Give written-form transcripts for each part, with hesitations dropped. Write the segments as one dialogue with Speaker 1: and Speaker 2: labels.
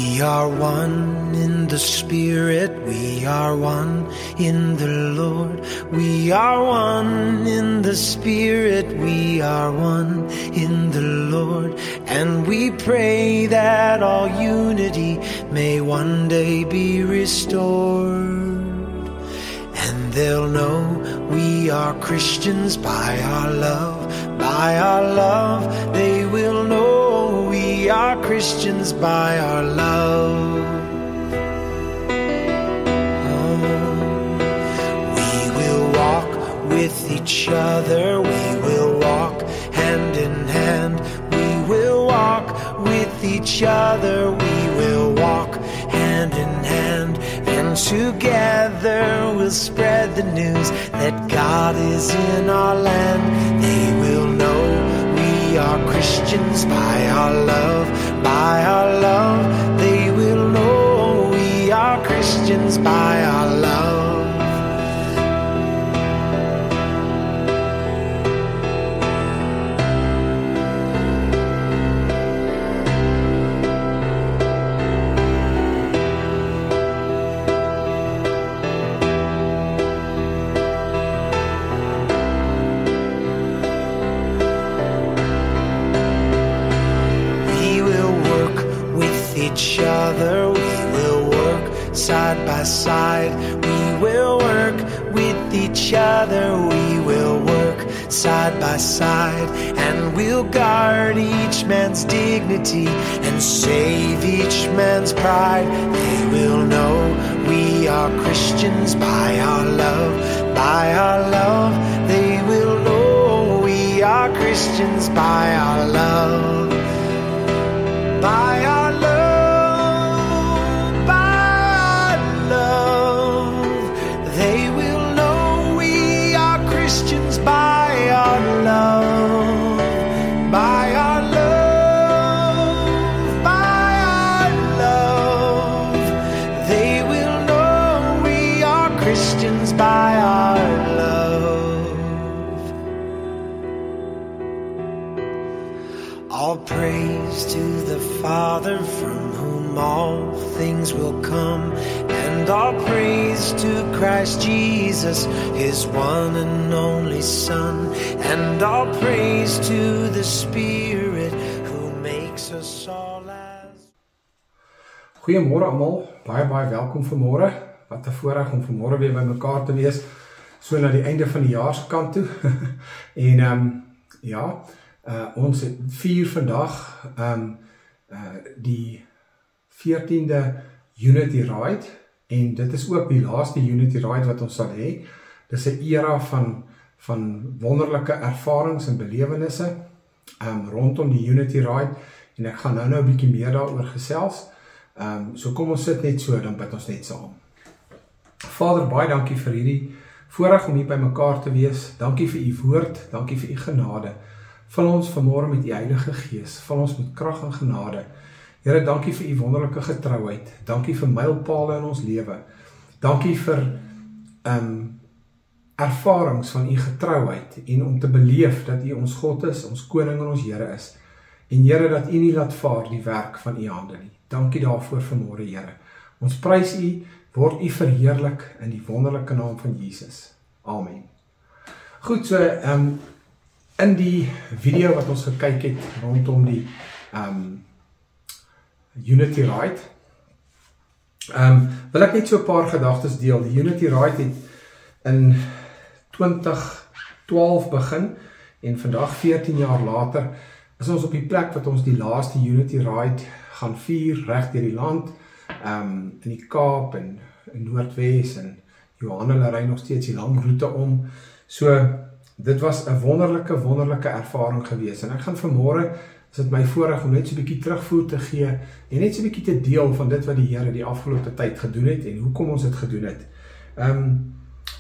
Speaker 1: We are one in the Spirit, we are one in the Lord. We are one in the Spirit, we are one in the Lord. And we pray that all unity may one day be restored. And they'll know we are Christians by our love, by our love. They will know we are Christians by our love. We will walk with each other, we will walk hand in hand. We will walk with each other, we will walk hand in hand. And together we'll spread the news that God is in our land. They will know we are Christians by our love, by our love. They will know we are Christians by our love. Each other, we will work side by side. We will work with each other, we will work side by side. And we'll guard each man's dignity and save each man's pride. They will know we are Christians by our love, by our love. They will know we are Christians by our love, by our love. By our love, by our love, by our love. They will know we are Christians by our love. All praise to the Father from whom all things will come, and all praise to Christ Jesus, His one and only Son, and all praise to the Spirit who makes us all as.
Speaker 2: Goeiemôre almal, baie welkom vanmôre. Wat 'n voorreg om vanmôre weer by mekaar te wees, so na die einde van die jaar se kant toe. En ons vier vandag die 14de Unity Ride, en dit is ook die laaste Unity Ride wat ons sal hê. Dis 'n era van wonderlike ervarings en belewennisse rondom die Unity Ride, en ek gaan nou 'n bietjie meer daaroor gesels. So kom ons sit net so, dan bid ons net saam. Vader, baie dankie vir hierdie voorreg om hier by mekaar te wees. Dankie vir u woord, dankie vir u genade. Vul ons vanmôre met u Heilige Gees, vul ons met krag en genade. Here, dankie vir u wonderlike getrouheid. Dankie vir mylpale in ons lewe. Dankie vir ervarings van u getrouheid en om te beleef dat u ons God is, ons koning en ons Here is. En Here, dat u nie laat vaar die werk van u hande nie. Dankie daarvoor vanmôre, Here. Ons prys u, word u verheerlik in die wonderlike naam van Jesus. Amen. Goed, so in die video wat ons gekyk het rondom die Unity Ride, wil ek net so 'n paar gedagtes deel. Die Unity Ride het in 2012 begin, en vandag 14 jaar later is ons op die plek wat ons die laaste Unity Ride gaan vier reg deur die land, in die Kaap en in Noordwes, en Johan hulle ry nog steeds die lang roete om. So dit was 'n wonderlike ervaring gewees, en ek gaan vanmôre, is dit my voorreg om net so 'n bietjie terugvoer te gee en net so 'n bietjie te deel van dit wat die Here die afgelope tyd gedoen het en hoekom ons dit gedoen het.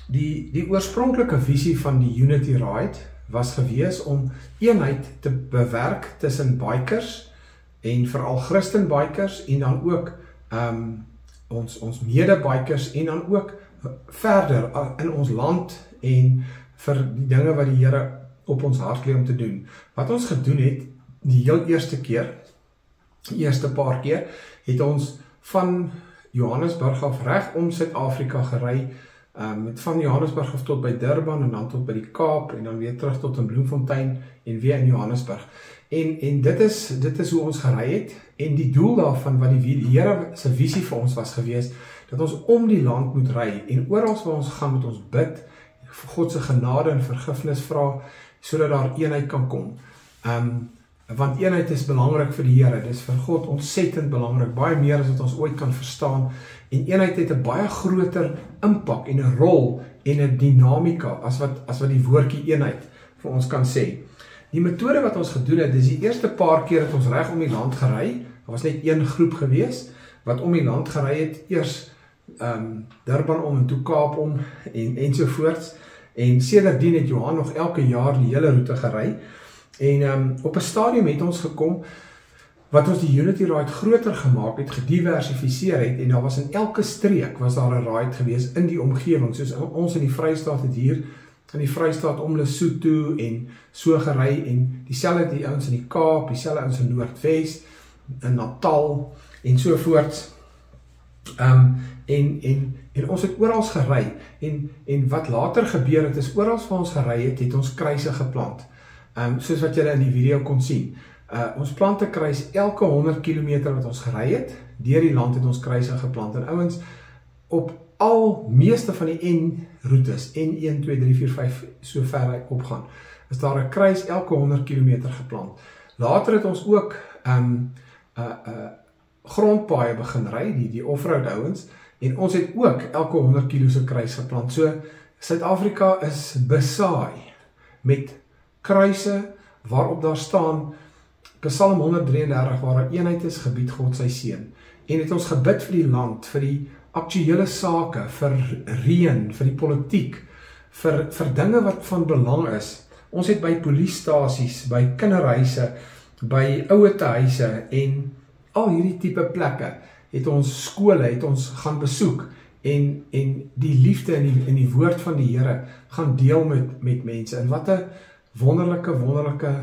Speaker 2: Die oorspronklike visie van die Unity Ride was gewees om eenheid te bewerk tussen bikers en veral Christen bikers, en dan ook ons mede-bikers, en dan ook verder in ons land en vir die dinge wat die Here op ons hart lê om te doen. Wat ons gedoen het die heel eerste keer Die eerste paar keer het ons van Johannesburg af reg om Suid-Afrika gery, van Johannesburg af tot by Durban en dan tot by die Kaap en dan weer terug tot in Bloemfontein en weer in Johannesburg. En dit is hoe ons gery het, en die doel daarvan wat die Here se visie vir ons was gewees, dat ons om die land moet ry en oral waar ons gaan moet ons bid, vir God se genade en vergifnis vra, sodat daar eenheid kan kom. Want eenheid is belangrik vir die Here, dis vir God ontsettend belangrik, baie meer as wat ons ooit kan verstaan, en eenheid het 'n baie groter impak en 'n rol en 'n dinamika as wat die woordjie eenheid vir ons kan sê. Die metode wat ons gedoen het, dis die eerste paar keer dat ons reg om die land gery, daar was net een groep gewees, wat om die land gery het, eers Durban om en toe Kaap om ensovoorts, en sedertdien het Johan nog elke jaar die hele roete gery, en op 'n stadium het ons gekom, wat ons die Unity Ride groter gemaak het, gediversifiseer het, en daar was in elke streek, was daar 'n ride gewees in die omgewing, soos ons in die Vrystaat het hier, in die Vrystaat om Lesotho, en so gery, en dieselfde die ouens in die Kaap, dieselfde ouens in Noordwes, in Natal, en sovoorts, en ons het oral gery, en wat later gebeur het, is oral waar ons gery het ons kruise geplant, soos wat julle in die video kon sien. Ons plant 'n kruis elke 100 km wat ons gery het, deur die land het ons kruise geplant, en ouens, op al meeste van die N-roetes, N1, 2, 3, 4, 5, so ver hy opgaan, is daar 'n kruis elke 100 km geplant. Later het ons ook grondpaaie begin ry, die off-road ouens, en ons het ook elke 100 km se kruis geplant. So, Suid-Afrika is besaai met kruise waarop daar staan Psalm 133, waar 'n eenheid is, gebied God sy seën. En het ons gebid vir die land, vir die aktuele sake, vir reën, vir die politiek, vir dinge wat van belang is. Ons het by polisiestasies, by kinderhuise, by ouetehuise en al hierdie tipe plekke, het ons skole, het ons gaan besoek, en die liefde in die woord van die Here gaan deel met mense, en wat 'n wonderlike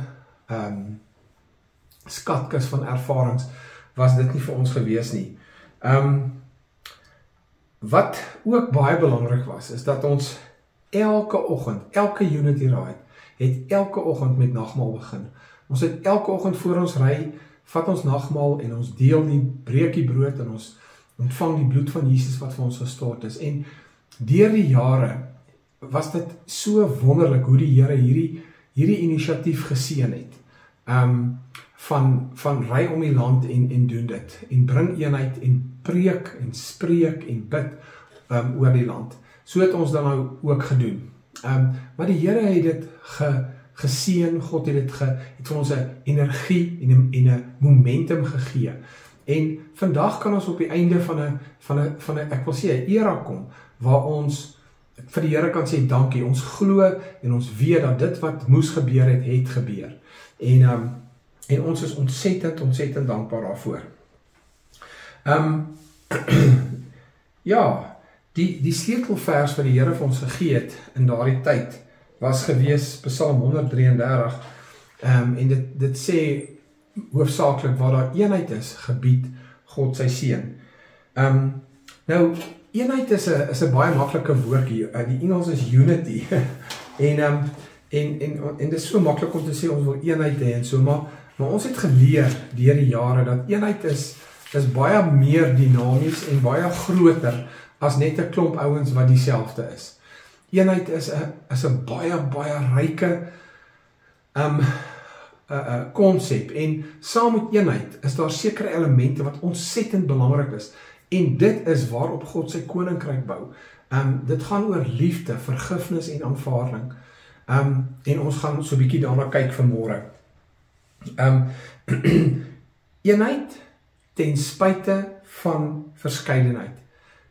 Speaker 2: skatkis van ervarings was dit nie vir ons gewees nie. Wat ook baie belangrik was, is dat ons elke oggend, elke Unity Ride, het elke oggend met nagmaal begin. Ons het elke oggend voor ons ry, vat ons nagmaal en ons deel die breekie brood en ons ontvang die bloed van Jesus wat vir ons gestort is. En deur die jare was dit so wonderlik hoe die Here hierdie inisiatief geseën het. Van ry om die land en doen dit, en bring eenheid en preek en spreek en bid oor die land. So het ons dan nou ook gedoen. Maar die Here het dit geseën, God het vir ons 'n energie en 'n momentum gegee. En vandag kan ons op die einde van 'n ek wil sê 'n era kom, waar ons vir die Here kan sê dankie. Ons glo en ons weet dat dit wat moes gebeur het gebeur. En ons is ontsettend dankbaar daarvoor. Ja, die sleutelvers wat die Here vir ons gegee het in daardie tyd was gewees Psalm 133. En dit sê hoofsaaklik waar daar eenheid is, gebied God sy seën. Nou, eenheid is 'n baie maklike woordjie. Die Engels is unity. en dit is so maklik om te sê ons wil eenheid hê en so, maar ons het geleer deur die jare dat eenheid is baie meer dinamies en baie groter as net 'n klomp ouens wat dieselfde is. Eenheid is 'n baie ryke konsep, en saam met eenheid is daar sekere elemente wat ontsettend belangrik is, en dit is waarop God sy koninkryk bou. Dit gaan oor liefde, vergifnis en aanvaarding. En ons gaan so 'n bietjie daarna kyk vanmôre. Eenheid ten spyte van verskeidenheid.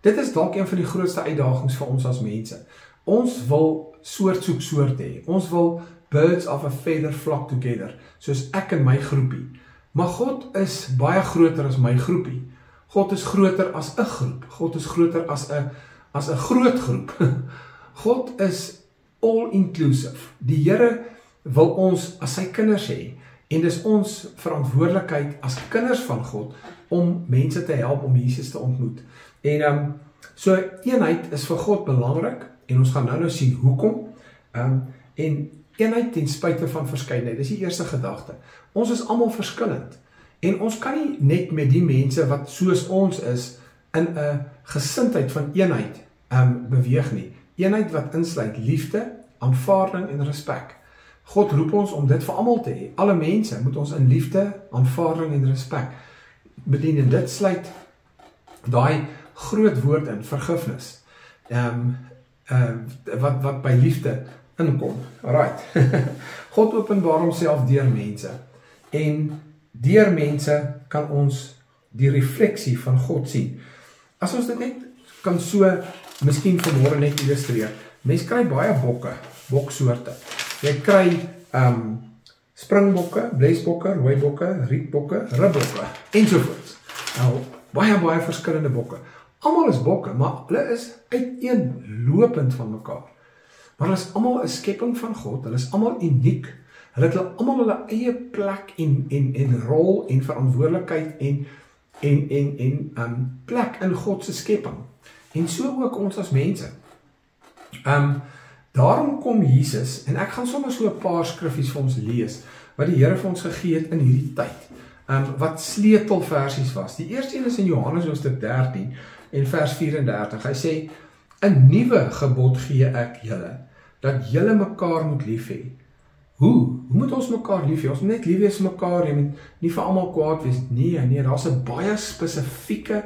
Speaker 2: Dit is dalk een van die grootste uitdagings vir ons as mense. Ons wil soort soek soort hê. Ons wil birds of a feather flock together, soos ek en my groepie. Maar God is baie groter as my groepie. God is groter as 'n groep. God is groter as 'n groot groep. God is all inclusive. Die Here wil ons as sy kinders hê. En dis ons verantwoordelikheid as kinders van God om mense te help om Jesus te ontmoet. En so eenheid is vir God belangrik en ons gaan nou sien hoekom. En eenheid ten spyte van verskeidenheid, dis die eerste gedagte. Ons is almal verskillend en ons kan nie net met die mense wat soos ons is in 'n gesindheid van eenheid beweeg nie. Eenheid wat insluit liefde, aanvaarding en respek. God roep ons om dit vir almal te hê. Alle mense moet ons in liefde, aanvaarding en respek bedien en dit sluit daai groot woord in, vergifnis. Wat by liefde inkom. Alright. God openbaar homself deur mense. En deur mense kan ons die refleksie van God sien. As ons dit net kan so, miskien vanmôre net illustreer. Mens kry baie boksoorte. Jy kry springbokke, blesbokke, rooibokke, rietbokke, ribbokke ensovoorts. Nou, baie verskillende bokke. Almal is bokke, maar hulle is uiteenlopend van mekaar. Maar hulle is almal 'n skepping van God, hulle is almal uniek. Hulle het almal hulle eie plek en rol en verantwoordelikheid en plek in God se skepping. En so ook ons as mense. Daarom kom Jesus, en ek gaan sommer so 'n paar skriffies vir ons lees, wat die Here vir ons gegee het in hierdie tyd, wat sleutelversies was. Die eerste een is in Johannes hoofstuk 13 en vers 34. Hy sê, 'n nuwe gebod gee ek julle, dat julle mekaar moet lief hê. Hoe moet ons mekaar lief hê? Ons moet net lief wees vir mekaar, jy moet nie vir almal kwaad wees. Nee, daar's 'n baie spesifieke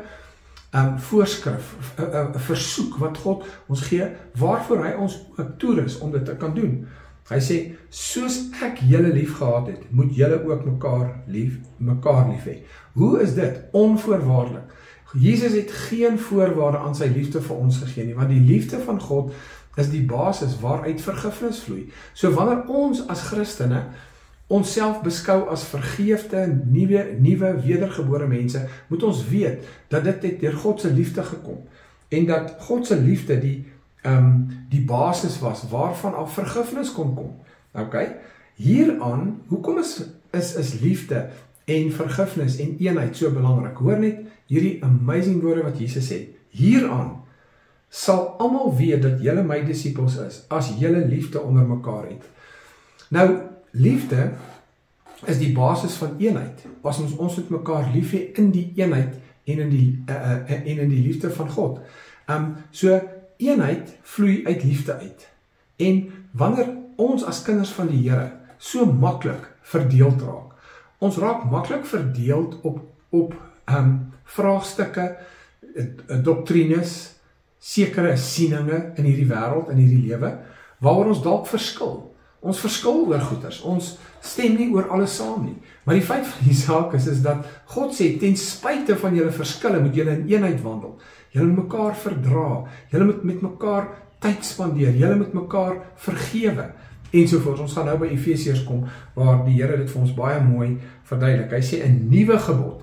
Speaker 2: voorskrif, 'n versoek wat God ons gee, waarvoor hy ons toerus om dit te kan doen. Hy sê, soos ek julle lief gehad het, moet julle ook mekaar lief hê. Hoe is dit? Onvoorwaardelik. Jesus het geen voorwaarde aan sy liefde vir ons gegee nie, want die liefde van God is die basis waaruit vergifnis vloei. So wanneer ons as Christene onsself beskou as vergeefde, nuwe wedergebore mense, moet ons weet dat dit het deur God se liefde gekom en dat God se liefde die basis was waarvan af vergifnis kon kom. Okay? Hieraan, hoekom is liefde en vergifnis en eenheid so belangrik? Hoor net hierdie amazing woorde wat Jesus sê. Hieraan sal almal weet dat julle my disippels is, as julle liefde onder mekaar het. Nou, liefde is die basis van eenheid. As ons met mekaar lief hê in die eenheid en in die liefde van God. So eenheid vloei uit liefde uit. En wanneer ons as kinders van die Here so maklik verdeeld raak. Ons raak maklik verdeeld op vraagstukke, doktrines, sekere sieninge in hierdie wêreld, in hierdie lewe, waaroor ons dalk verskil. Ons verskil oor goeders, ons stem nie oor alles saam nie. Maar die feit van die saak is dat God sê, ten spyte van julle verskille, moet julle in eenheid wandel. Julle moet mekaar verdra, julle moet met mekaar tyd spandeer, julle moet mekaar vergewe, ensovoorts. Ons gaan nou by Efesiërs kom, waar die Here dit vir ons baie mooi verduidelik. Hy sê, 'n nuwe gebod,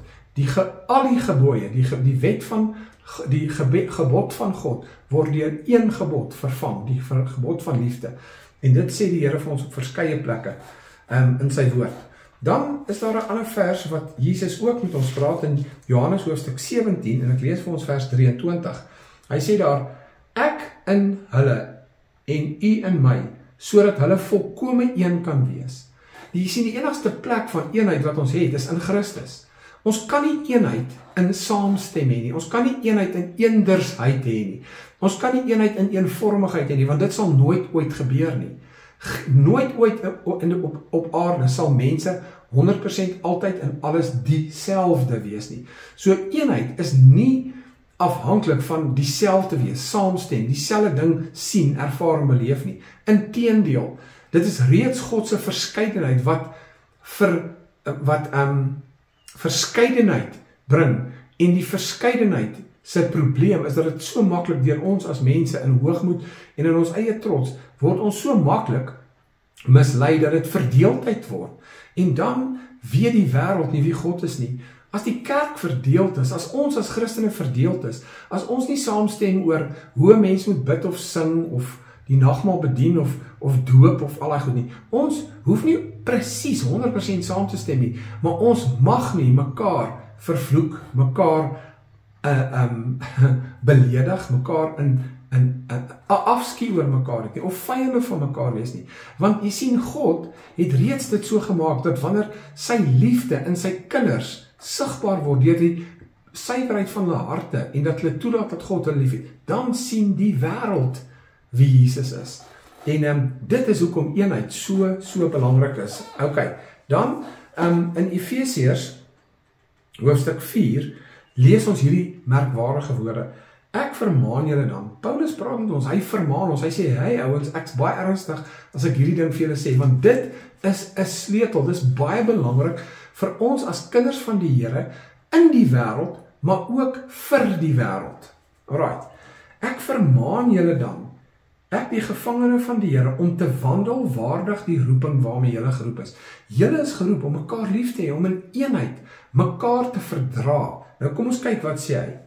Speaker 2: al die gebooie, die wet van die gebod van God word deur een gebod vervang, die gebod van liefde. En dit sê die Here vir ons op verskeie plekke in sy woord. Dan is daar 'n ander vers wat Jesus ook met ons praat in Johannes hoofstuk 17 en ek lees vir ons vers 23. Hy sê daar, ek in hulle en u in my, sodat hulle volkome een kan wees. Jy sien, die enigste plek van eenheid wat ons het is in Christus. Ons kan nie eenheid in saamstem hê nie. Ons kan nie eenheid in eendersheid hê nie. Ons kan nie eenheid in eenvormigheid hê nie, want dit sal nooit ooit gebeur nie. Nooit ooit op aarde sal mense 100% altyd in alles dieselfde wees nie. So eenheid is nie afhanklik van dieselfde wees, saamstem, dieselfde ding sien, ervaar en beleef nie. Inteendeel, dit is reeds God se verskeidenheid wat verskeidenheid bring, en die verskeidenheid se probleem is dat dit so maklik deur ons as mense in hoogmoed en in ons eie trots word ons so maklik mislei dat dit verdeeldheid word. En dan weet die wêreld nie wie God is nie. As die kerk verdeeld is, as ons as Christene verdeeld is, as ons nie saamstem oor hoe 'n mens moet bid of sing of die nagmaal bedien of doop of al daai goed nie. Ons hoef nie presies 100% saam te stem nie, maar ons mag nie mekaar vervloek, mekaar beledig, mekaar in afskie oor mekaar het nie, of vyande van mekaar wees nie. Want jy sien, God het reeds dit so gemaak, dat wanneer sy liefde in sy kinders sigbaar word, deur die suiwerheid van hulle harte, en dat hulle toelaat dat God hulle lief het, dan sien die wêreld wie Jesus is. En dit is hoekom eenheid so belangrik is. Ok, dan in Efesiërs hoofstuk 4 lees ons hierdie merkwaardige woorde. Ek vermaan julle dan. Paulus praat met ons, hy vermaan ons, hy sê, hey ouens, ek's baie ernstig as ek hierdie ding vir julle sê, want dit is 'n sleutel, dit is baie belangrik vir ons as kinders van die Here in die wêreld, maar ook vir die wêreld. Alright, ek vermaan julle dan, ek die gevangene van die Here, om te wandel waardig die roeping waarmee julle geroep is. Julle is geroep om mekaar lief te hê, om in eenheid mekaar te verdra. Nou kom ons kyk wat sê hy.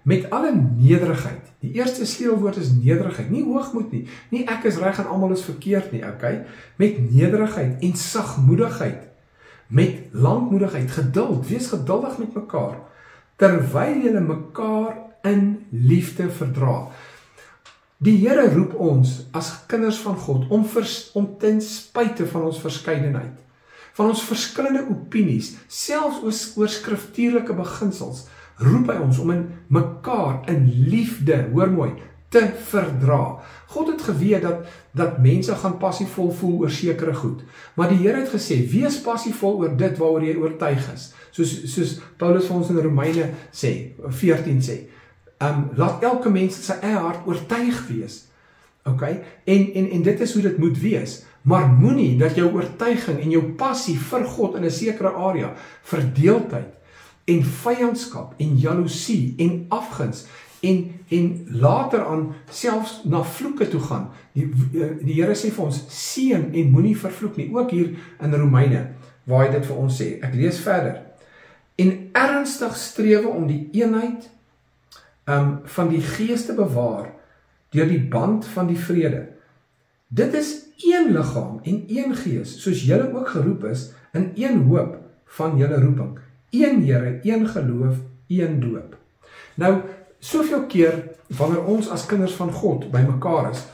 Speaker 2: Met alle nederigheid. Die eerste sleutelwoord is nederigheid, nie hoogmoed nie. Nie ek is reg en almal is verkeerd nie, okay? Met nederigheid en sagmoedigheid. Met lankmoedigheid, geduld, wees geduldig met mekaar, terwyl julle mekaar in liefde verdra. Die Here roep ons as kinders van God om ten spyte van ons verskeidenheid, van ons verskillende opinies, selfs oor skriftuurlike beginsels, roep hy ons om in mekaar in liefde, hoor mooi, te verdra. God het geweet dat mense gaan passievol voel oor sekere goed, maar die Here het gesê, wees passievol oor dit waaroor jy oortuig is, soos Paulus vir ons in Romeine 14 sê, laat elke mens sy eie hart oortuig wees, okay? En dit is hoe dit moet wees, maar moenie dat jou oortuiging en jou passie vir God in 'n sekere area, verdeeldheid, en vyandskap, en jaloesie, en afguns, en later aan selfs na vloeke toe gaan. Die Here sê vir ons, seën en moenie vervloek nie, ook hier in Romeine, waar hy dit vir ons sê. Ek lees verder. En ernstig strewe om die eenheid van die gees te bewaar, deur die band van die vrede. Dit is een liggaam en een gees, soos julle ook geroep is, in een hoop van julle roeping. Een Here, een geloof, een doop. Nou, soveel keer, wanneer ons as kinders van God by mekaar is,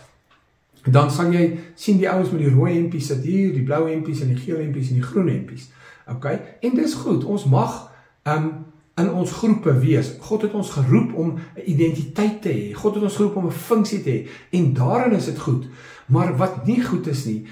Speaker 2: dan sal jy sien die ouens met die rooi hempies sit hier, die blou hempies en die geel hempies en die groen hempies. Okay? En dis goed, ons mag in ons groepe wees. God het ons geroep om 'n identiteit te hê. God het ons geroep om 'n funksie te hê. En daarin is dit goed. Maar wat nie goed is nie,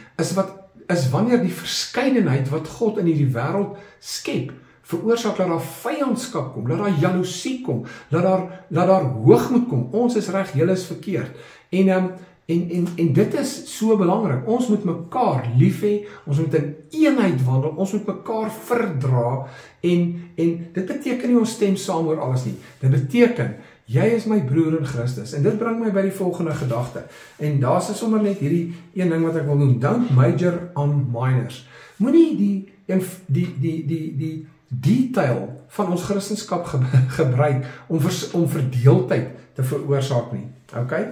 Speaker 2: is wanneer die verskeidenheid wat God in hierdie wêreld skep, veroorsaak dat daar vyandskap kom, dat daar jaloesie kom, dat daar hoogmoed kom. Ons is reg, julle is verkeerd. En dit is so belangrik. Ons moet mekaar lief hê, ons moet in eenheid wandel, ons moet mekaar verdra, en dit beteken nie ons stem saam oor alles nie. Dit beteken, jy is my broer in Christus. En dit bring my by die volgende gedagte. En daar's sommer net hierdie een ding wat ek wil doen. Don't major on minors. Moenie die detail van ons Christenskap gebruik om verdeeldheid te veroorsaak nie. Okay?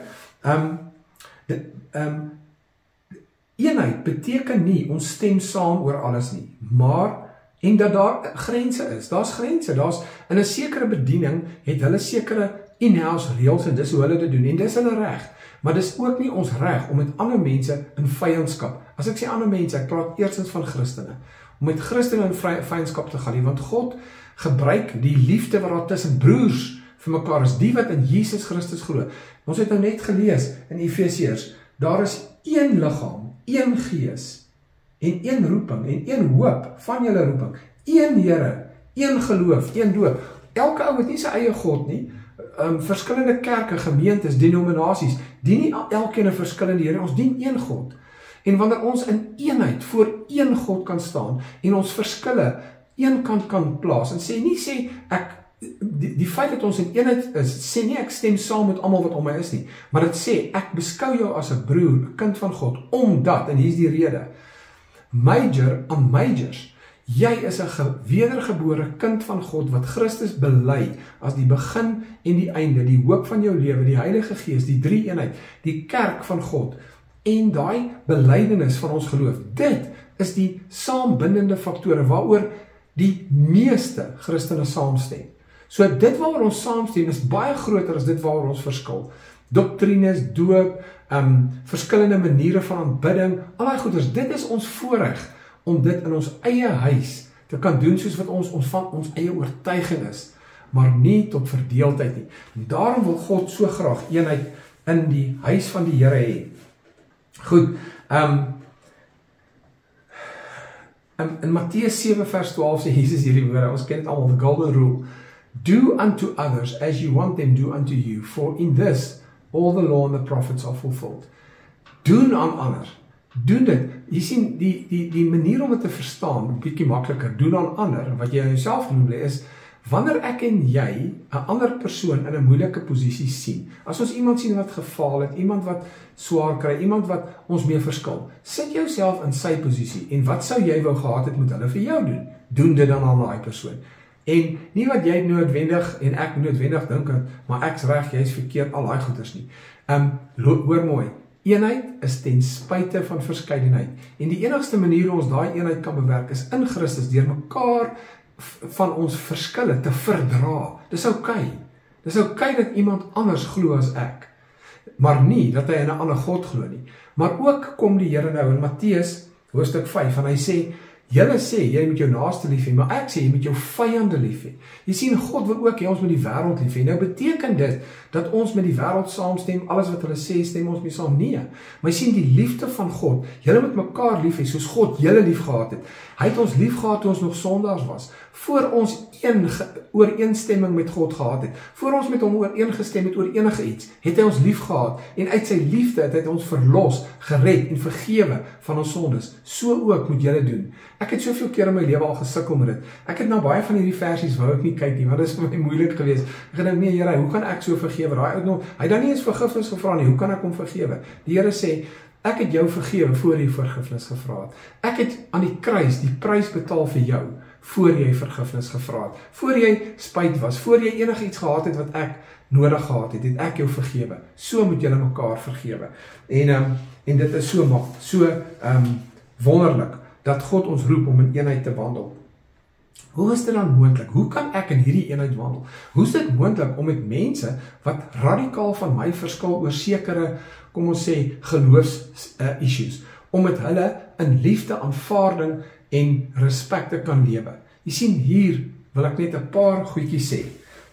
Speaker 2: Eenheid beteken nie ons stem saam oor alles nie, maar en dat daar grense is. Daar's grense. Daar's in 'n sekere bediening het hulle sekere in-house reëls en dis hoe hulle dit doen en dis hulle reg. Maar dis ook nie ons reg om met ander mense in vyandskap. As ek sê ander mense, ek praat eerstens van Christene. Om met Christene in vyandskap te gaan nie, want God gebruik die liefde wat daar tussen broers vir mekaar is, die wat in Jesus Christus glo. Ons het nou net gelees in Efesiërs, daar is een liggaam, een gees, en een roeping, en een hoop van julle roeping, een Here, een geloof, een doop. Elke ou het nie sy eie God nie, verskillende kerke, gemeentes, denominasies, dien nie elkeen 'n verskillende Here, ons dien een God. En wanneer ons in eenheid voor een God kan staan, en ons verskille een kant kan plaas, en sê die feit dat ons in eenheid is, sê nie ek stem saam met almal wat om my is nie, maar dit sê, ek beskou jou as 'n broer, 'n kind van God, omdat, en hier is die rede, major on majors, jy is 'n wedergebore kind van God, wat Christus bely, as die begin en die einde, die hoop van jou lewe, die Heilige Gees, die drie eenheid, die kerk van God, en daai belydenis van ons geloof, dit is die saambindende faktore waaroor die meeste Christene saamstem. So dit waaroor ons saamstem is baie groter as dit waaroor ons verskil. Doktrines, doop, verskillende maniere van aanbidding, al die goeders, dit is ons voorreg om dit in ons eie huis te kan doen soos wat ons van ons eie oortuiging is, maar nie tot verdeeldheid nie. En daarom wil God so graag eenheid in die huis van die Here hê. Goed, in Matteus 7 vers 12 sê Jesus hierdie woorde, ons ken dit almal, the golden rule. Do unto others as you want them do unto you, for in this all the law and the prophets are fulfilled. Doen aan ander. Doen dit. Jy sien, die manier om dit te verstaan, bietjie makliker, doen aan ander, wat jy aan jouself genoem is, wanneer ek en jy 'n ander persoon in 'n moeilike posisie sien, as ons iemand sien wat gefaal het, iemand wat swaar kry, iemand wat ons mee verskil, sit jouself in sy posisie, en wat sou jy wou gehad het met hulle vir jou doen? Doen dit dan aan daai persoon. En nie wat jy noodwendig en ek noodwendig dink, maar ek's reg, jy's verkeerd, al daai goeders nie. Hoor mooi, eenheid is ten spyte van verskeidenheid. En die enigste manier hoe ons daai eenheid kan bewerk is in Christus, deur mekaar van ons verskille te verdra. Dis oukei. Dis oukei dat iemand anders glo as ek, maar nie dat hy in 'n ander God glo nie. Maar ook kom die Here nou in Matteus hoofstuk 5 en hy sê, julle sê jy moet jou naaste lief hê, maar ek sê jy moet jou vyande lief hê. Jy sien, God wil ook hê ons moet die wêreld lief hê. Nou beteken dit dat ons met die wêreld saamstem, alles wat hulle sê, stem ons mee saam? Nee. Maar jy sien, die liefde van God, julle moet mekaar lief hê soos God julle lief gehad het. Hy het ons lief gehad toe ons nog sondaars was, voor ons ooreenstemming met God gehad het, voor ons met hom ooreengestem het oor enige iets, het hy ons lief gehad, en uit sy liefde het hy ons verlos, gered en vergewe van ons sondes. So ook moet julle doen. Ek het soveel keer in my lewe al gesukkel met dit. Ek het nou baie van hierdie versies wou ek nie kyk nie, want dit is vir my moeilik geweest. Ek gedink, nee Here, hoe kan ek so vergewe? Hy het dan nie eens vergifnis gevra nie, hoe kan ek hom vergewe? Die Here sê, ek het jou vergewe voor jy vergifnis gevra het. Ek het aan die kruis die prys betaal vir jou, voor jy vergifnis gevra het. Voor jy spyt was, voor jy enigiets gehad het wat ek nodig gehad het, het ek jou vergewe. So moet julle mekaar vergewe. En dit is so wonderlik, dat God ons roep om in eenheid te wandel. Hoe is dit dan moontlik? Hoe kan ek in hierdie eenheid wandel? Hoe is dit moontlik om met mense wat radikaal van my verskil oor sekere, kom ons sê, geloofs-issues, om met hulle in liefde, aanvaarding en respek te kan lewe? Jy sien, hier wil ek net 'n paar goedjies sê.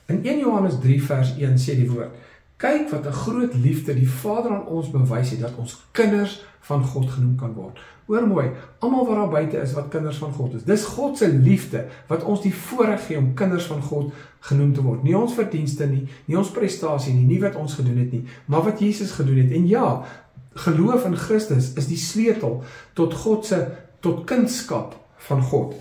Speaker 2: In 1 Johannes 3 vers 1 sê die woord, kyk wat 'n groot liefde die Vader aan ons bewys het, dat ons kinders van God genoem kan word. Hoor mooi, almal wat daar buite is wat kinders van God is. Dis God se liefde wat ons die voorreg gee om kinders van God genoem te word. Nie ons verdienste nie, nie ons prestasie nie, nie wat ons gedoen het nie, maar wat Jesus gedoen het. En ja, geloof in Christus is die sleutel tot kindskap van God.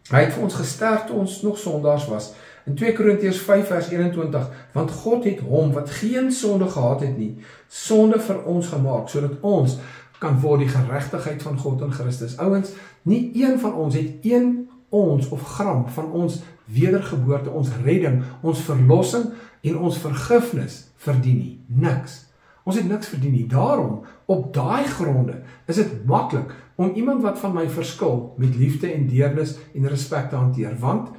Speaker 2: Hy het vir ons gesterf toe ons nog sondaars was. In 2 Korintiërs 5 vers 21, want God het hom wat geen sonde gehad het nie, sonde vir ons gemaak, sodat ons kan word die geregtigheid van God in Christus. Ouens, nie een van ons het 1 ons of gram van ons wedergeboorte, ons redding, ons verlossing en ons vergifnis verdien nie. Niks. Ons het niks verdien nie. Daarom, op daai gronde, is dit maklik om iemand wat van my verskil met liefde en deernis en respek te hanteer, want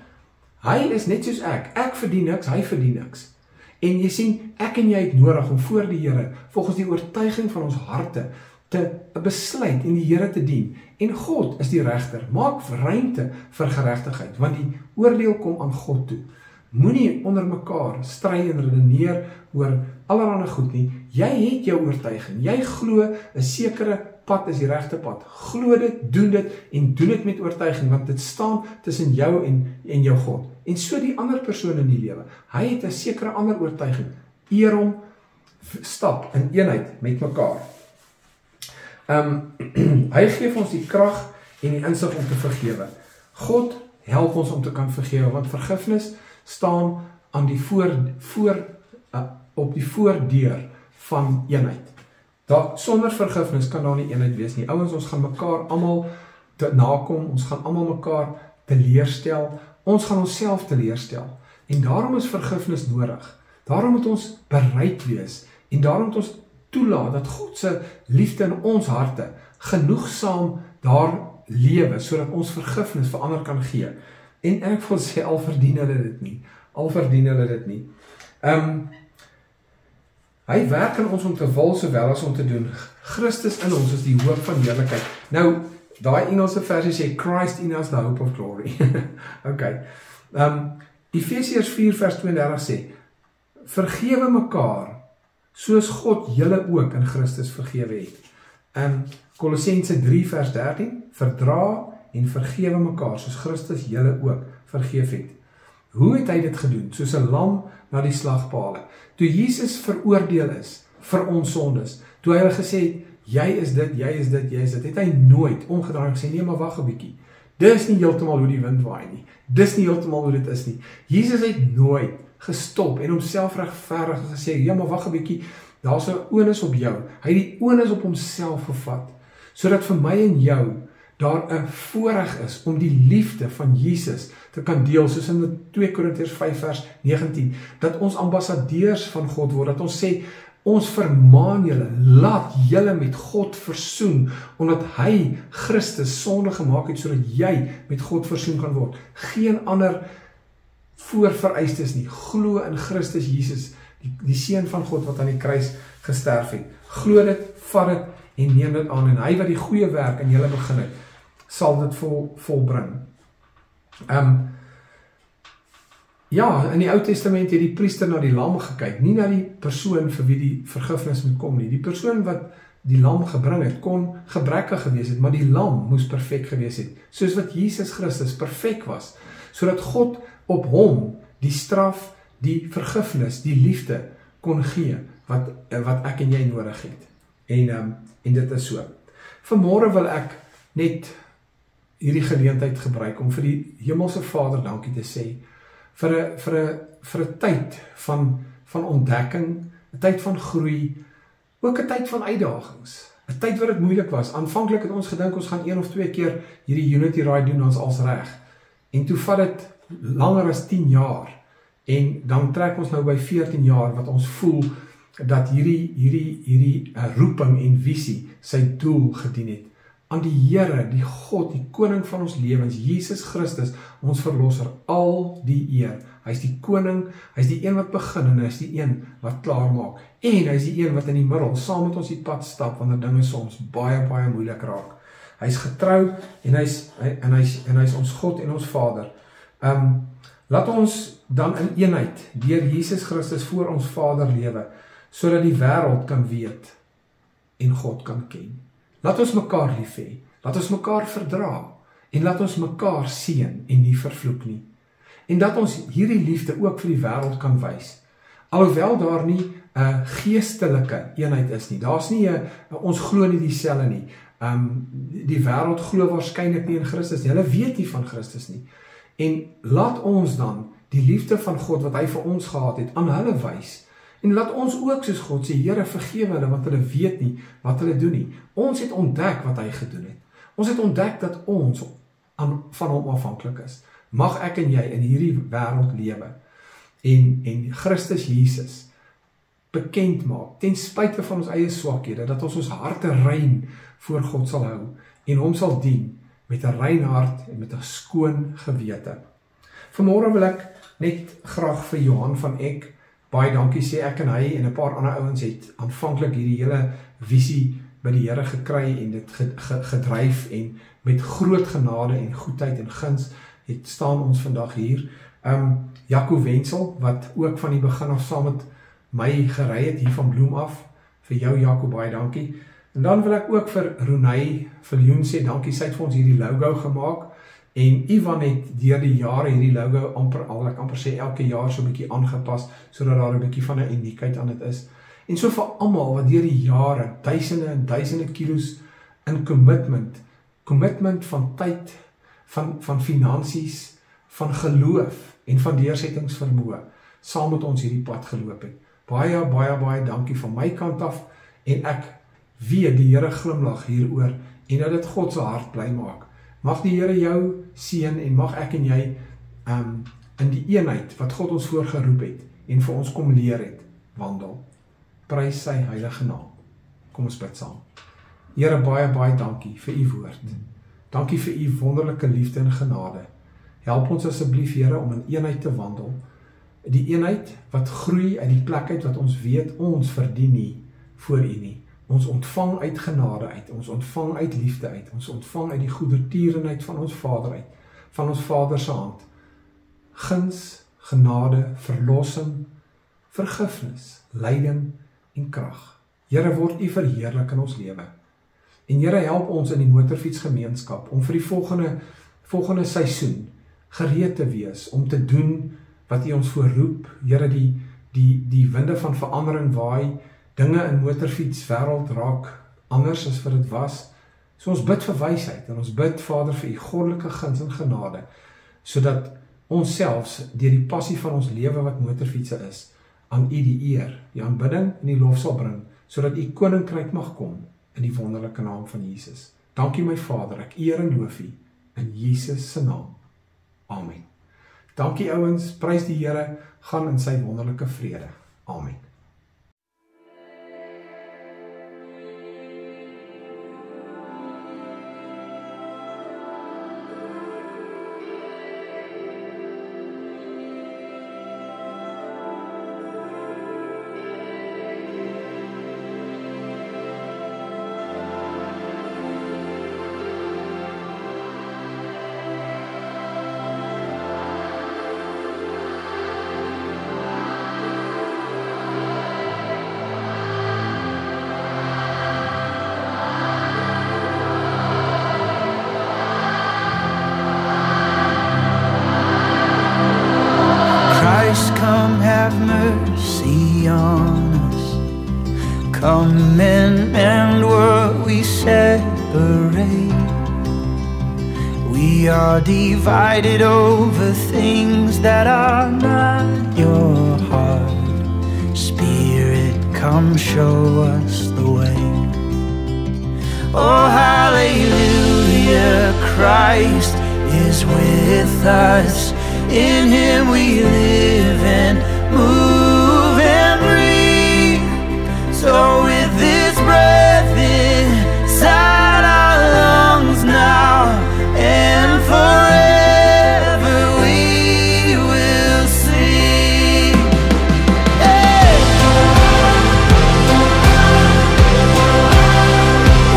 Speaker 2: hy is net soos ek verdien niks, hy verdien niks. En jy sien, ek en jy het nodig om voor die Here, volgens die oortuiging van ons harte, te besluit en die Here te dien. En God is die regter, maak ruimte vir geregtigheid, want die oordeel kom aan God toe. Moenie onder mekaar stry en redeneer oor allerlei goed nie. Jy het jou oortuiging, jy glo 'n sekere pad is die regte pad. Glo dit, doen dit en doen dit met oortuiging, want dit staan tussen jou en jou God. En so die ander persoon in die lewe, hy het 'n sekere ander oortuiging. Eer hom, stap in eenheid met mekaar. Hy gee vir ons die krag en die insig om te vergewe. God help ons om te kan vergewe, want vergifnis staan aan die op die voordeur van eenheid. Sonder vergifnis kan daar nie eenheid wees nie. Ouens, ons gaan mekaar almal te nakom, ons gaan almal mekaar teleurstel, ons gaan onsself teleurstel. En daarom is vergifnis nodig. Daarom moet ons bereid wees en daarom moet ons toelaat dat God se liefde in ons harte genoegsaam daar lewe, sodat ons vergifnis vir ander kan gee. En ek wil sê, al verdien hulle dit nie. Al verdien hulle dit nie. Hy werk in ons om te wil, sowel as om te doen. Christus in ons is die hoop van heerlikheid. Nou, daai Engelse versie sê, Christ in us, the hope of glory. Okay. Efesiërs 4 vers 32 sê, vergewe mekaar, soos God julle ook in Christus vergewe het. Kolossense 3 vers 13, verdra en vergewe mekaar, soos Christus julle ook vergeef het. Hoe het hy dit gedoen? Soos 'n lam na die slagpale. Toe Jesus veroordeel is vir ons sondes, toe hy hulle gesê het, jy is dit, jy is dit, jy is dit, het hy nooit omgedraai en gesê, nee, maar wag 'n bietjie. Dis nie heeltemal hoe die wind waai nie. Dis nie heeltemal hoe dit is nie. Jesus het nooit gestop en homself regverdig en gesê, ja, maar wag 'n bietjie, daar's 'n onus op jou. Hy het die onus op homself gevat, sodat vir my en jou daar 'n voorreg is om die liefde van Jesus te kan deel, soos in 2 Korintiërs 5 vers 19, dat ons ambassadeurs van God word, dat ons sê, ons vermaan julle, laat julle met God versoen, omdat hy Christus sonde gemaak het, sodat jy met God versoen kan word. Geen ander voorvereistes nie. Glo in Christus Jesus, die seun van God wat aan die kruis gesterf het. Glo dit, vat dit en neem dit aan, en hy wat die goeie werk in julle begin het, sal dit volbring. Ja, in die Ou Testament het die priester na die lam gekyk, nie na die persoon vir wie die vergifnis moet kom nie. Die persoon wat die lam gebring het, kon gebrekkig gewees het, maar die lam moes perfek gewees het, soos wat Jesus Christus perfek was, sodat God op hom die straf, die vergifnis, die liefde kon gee, wat ek en jy nodig het. En dit is so. Vanmôre wil ek net hierdie geleentheid gebruik om vir die Hemelse Vader dankie te sê, vir 'n tyd van ontdekking, 'n tyd van groei, ook 'n tyd van uitdagings, 'n tyd wat dit moeilik was. Aanvanklik het ons gedink ons gaan 1 of 2 keer hierdie Unity Ride doen als reg. En toe vat dit langer as 10 jaar. En dan trek ons nou by 14 jaar wat ons voel dat hierdie roeping en visie sy doel gedien het. Aan die Here, die God, die koning van ons lewens, Jesus Christus, ons verlosser, al die eer. Hy is die koning, hy is die een wat begin en hy is die een wat klaar maak. En hy is die een wat in die middel saam met ons die pad stap wanneer dinge soms baie moeilik raak. Hy is getrou en hy is ons God en ons Vader. Laat ons dan in eenheid deur Jesus Christus voor ons Vader lewe, sodat die wêreld kan weet en God kan ken. Laat ons mekaar lief hê, laat ons mekaar verdra, en laat ons mekaar seën en nie vervloek nie. En dat ons hierdie liefde ook vir die wêreld kan wys. Alhoewel daar nie 'n geestelike eenheid is nie, daar's nie ons glo nie dieselfde nie. Die wêreld glo waarskynlik nie in Christus nie, hulle weet nie van Christus nie. En laat ons dan die liefde van God wat hy vir ons gehad het, aan hulle wys. En laat ons ook soos God sê, Here, vergewe hulle, want hulle weet nie wat hulle doen nie. Ons het ontdek wat hy gedoen het. Ons het ontdek dat ons van hom afhanklik is. Mag ek en jy in hierdie wêreld lewe en Christus Jesus bekend maak, ten spyte van ons eie swakhede, dat ons harte rein voor God sal hou en hom sal dien met 'n rein hart en met 'n skoon gewete. Vanmôre wil ek net graag vir Johan van Eck baie dankie sê. Ek en hy en 'n paar ander ouens het aanvanklik hierdie hele visie by die Here gekry en dit gedryf, en met groot genade en goedheid en guns staan ons vandag hier. Jaco Wenzel, wat ook van die begin af saam met my gery het hier van Bloem af. Vir jou Jaco, baie dankie. En dan wil ek ook vir Ronay Viljoen sê dankie, sy het vir ons hierdie logo gemaak. En Ivan het deur die jare hierdie logo amper sê elke jaar so 'n bietjie aangepas, sodat daar 'n bietjie van 'n uniekheid aan dit is. En so vir almal wat deur die jare duisende en duisende kilos in commitment van tyd, van finansies, van geloof en van deursettingsvermoë saam met ons hierdie pad geloop het. Baie dankie van my kant af, en ek weet die Here glimlag hieroor en dat dit God se hart bly maak. Mag die Here jou seën en mag ek en jy in die eenheid wat God ons voorgeroep het en vir ons kom leer het, wandel. Prys sy heilige naam. Kom ons bid saam. Here, baie dankie vir u woord. Dankie vir u wonderlike liefde en genade. Help ons asseblief, Here, om in eenheid te wandel. Die eenheid wat groei uit die plek uit wat ons weet, ons verdien nie voor u nie. Ons ontvang uit genade uit, ons ontvang uit liefde uit, ons ontvang uit die goedertierenheid van ons Vader uit, van ons Vader se hand. Guns, genade, verlossing, vergifnis, lyding en krag. Here, word u verheerlik in ons lewe. En Here, help ons in die motorfietsgemeenskap om vir die volgende seisoen gereed te wees, om te doen wat u ons voorroep. Here, die winde van verandering waai, dinge in motorfiets wêreld raak anders as wat dit was. So ons bid vir wysheid en ons bid, Vader, vir u goddelike guns en genade, sodat ons selfs deur die passie van ons lewe wat motorfietsse is, aan u die eer, die aanbidding en die lof sal bring, sodat u koninkryk mag kom in die wonderlike naam van Jesus. Dankie my Vader, ek eer en loof u in Jesus se naam. Amen. Dankie ouens, prys die Here, gaan in sy wonderlike vrede. Amen.
Speaker 1: Come have mercy on us. Come and mend what we separate. We are divided over things that are not your heart. Spirit, come show us the way. Oh, hallelujah, Christ is with us. In him we live and move and breathe. So with this breath inside our lungs now and forever we will sing. Hey!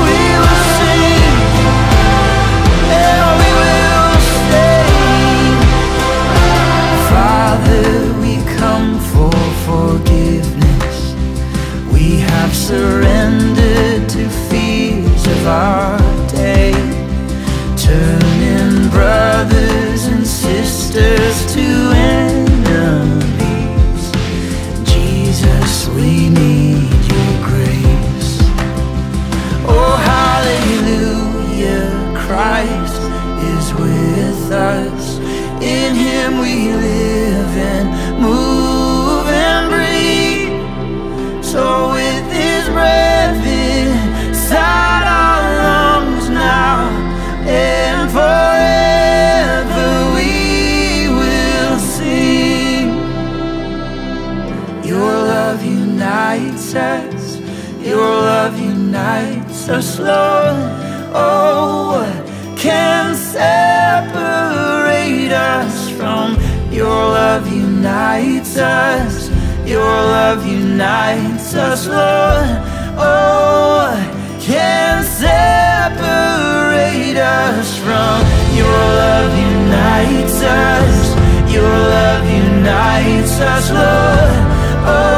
Speaker 1: We will sing, and we will stay. Father, we come for forgiveness. We have surrendered to fears of our day, turning brothers and sisters to enemies. Jesus, we need your grace. Oh, hallelujah, Christ is with us. In him we live and move and breathe. So with his breath inside our lungs now and forever we will sing. Your love unites us. Your love unites us, Lord. Oh, what can separate us from your love unites us. Your love unites us, Lord. Oh, can separate us from your love unites us. Your love unites us, Lord. Oh,